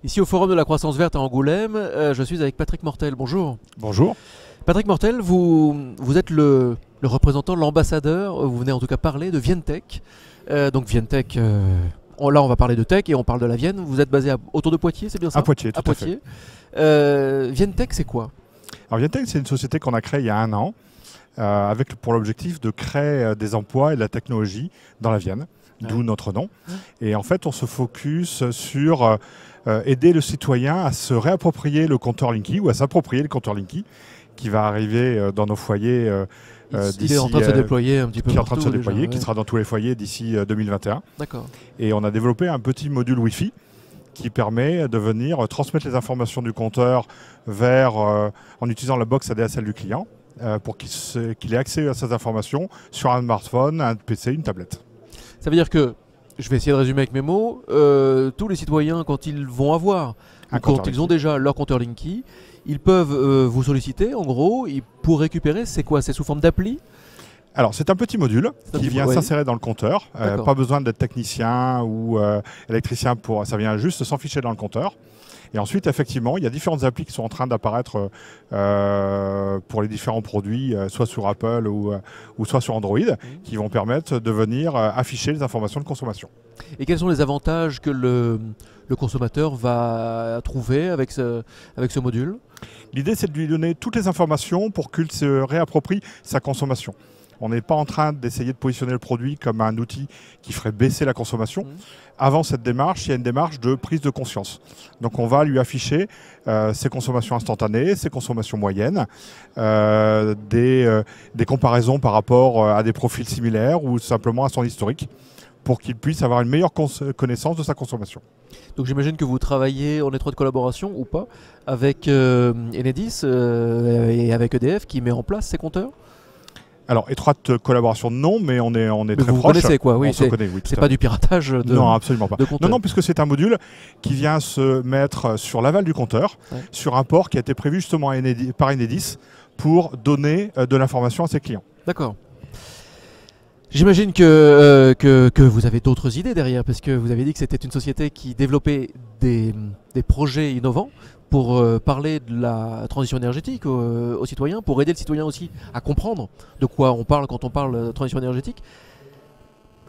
Ici au Forum de la Croissance Verte à Angoulême, je suis avec Patrick Mortel. Bonjour. Bonjour. Patrick Mortel, vous êtes le représentant, l'ambassadeur, vous venez en tout cas parler de Vientech. Donc Vientech, là on va parler de tech et on parle de la Vienne. Vous êtes basé autour de Poitiers, c'est bien ça? À Poitiers, tout à fait. Vientech, c'est quoi? Alors Vientech, c'est une société qu'on a créée il y a 1 an avec pour l'objectif de créer des emplois et de la technologie dans la Vienne, d'où notre nom. Et en fait, on se focus sur aider le citoyen à se réapproprier le compteur Linky ou à s'approprier le compteur Linky qui va arriver dans nos foyers il est en train de se déployer un petit peu qui est en train de se partout, déployer, déjà, qui sera dans tous les foyers d'ici 2021. D'accord. Et on a développé un petit module Wi-Fi qui permet de venir transmettre les informations du compteur vers, en utilisant la box ADSL du client pour qu'il ait accès à ces informations sur un smartphone, un PC, une tablette. Ça veut dire que, je vais essayer de résumer avec mes mots, tous les citoyens, quand ils vont avoir, quand ils ont déjà leur compteur Linky, ils peuvent vous solliciter, en gros, pour récupérer, c'est quoi? C'est sous forme d'appli? Alors, c'est un petit module qui vient s'insérer dans le compteur. Pas besoin d'être technicien ou électricien, ça vient juste s'enficher dans le compteur. Et ensuite, effectivement, il y a différentes applis qui sont en train d'apparaître pour les différents produits, soit sur Apple ou soit sur Android, qui vont permettre de venir afficher les informations de consommation. Et quels sont les avantages que le consommateur va trouver avec ce module? L'idée, c'est de lui donner toutes les informations pour qu'il se réapproprie sa consommation. On n'est pas en train d'essayer de positionner le produit comme un outil qui ferait baisser la consommation. Avant cette démarche, il y a une démarche de prise de conscience. Donc on va lui afficher ses consommations instantanées, ses consommations moyennes, des comparaisons par rapport à des profils similaires ou simplement à son historique pour qu'il puisse avoir une meilleure connaissance de sa consommation. Donc j'imagine que vous travaillez en étroite collaboration ou pas avec Enedis et avec EDF qui met en place ces compteurs? Alors, étroite collaboration, non, mais on est mais très vous proches. Connaissez quoi, oui, on se connaît, oui. C'est pas du piratage de Non, absolument pas. Non, puisque c'est un module qui vient se mettre sur l'aval du compteur, sur un port qui a été prévu justement par Enedis pour donner de l'information à ses clients. D'accord. J'imagine que vous avez d'autres idées derrière, parce que vous avez dit que c'était une société qui développait des projets innovants pour parler de la transition énergétique aux citoyens, pour aider le citoyen aussi à comprendre de quoi on parle quand on parle de transition énergétique.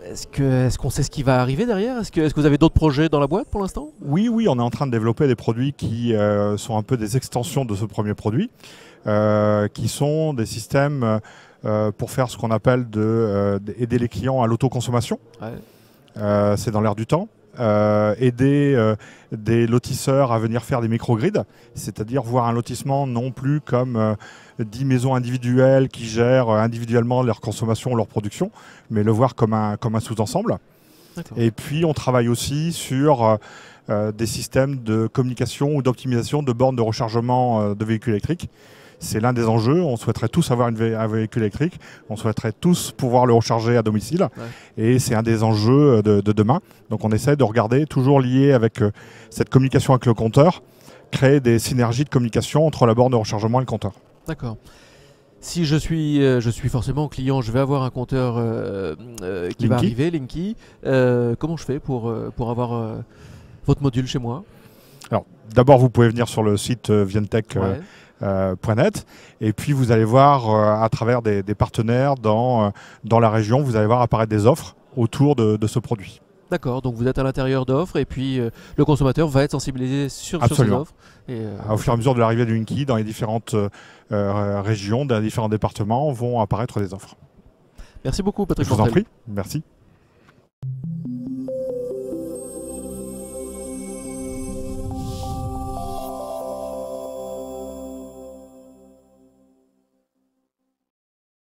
Est-ce qu'on sait ce qui va arriver derrière? Est-ce que vous avez d'autres projets dans la boîte pour l'instant? Oui, on est en train de développer des produits qui sont un peu des extensions de ce premier produit, qui sont des systèmes pour faire ce qu'on appelle aider les clients à l'autoconsommation. C'est dans l'air du temps. Aider des lotisseurs à venir faire des microgrids, c'est-à-dire voir un lotissement non plus comme 10 maisons individuelles qui gèrent individuellement leur consommation, leur production, mais le voir comme un sous-ensemble. Et puis on travaille aussi sur des systèmes de communication ou d'optimisation de bornes de rechargement de véhicules électriques. C'est l'un des enjeux. On souhaiterait tous avoir un véhicule électrique. On souhaiterait tous pouvoir le recharger à domicile. Et c'est un des enjeux de demain. Donc on essaie de regarder, toujours lié avec cette communication avec le compteur, créer des synergies de communication entre la borne de rechargement et le compteur. D'accord. Si je suis forcément client, je vais avoir un compteur qui va arriver, Linky. Comment je fais pour avoir votre module chez moi? Alors, d'abord, vous pouvez venir sur le site Vientech. .net, et puis vous allez voir à travers des partenaires dans la région, vous allez voir apparaître des offres autour de ce produit. D'accord, donc vous êtes à l'intérieur d'offres et puis le consommateur va être sensibilisé sur ces offres. Au fur et à mesure de l'arrivée du Linky, dans les différentes régions, dans les différents départements, vont apparaître des offres. Merci beaucoup Patrick. Je vous en prie, merci.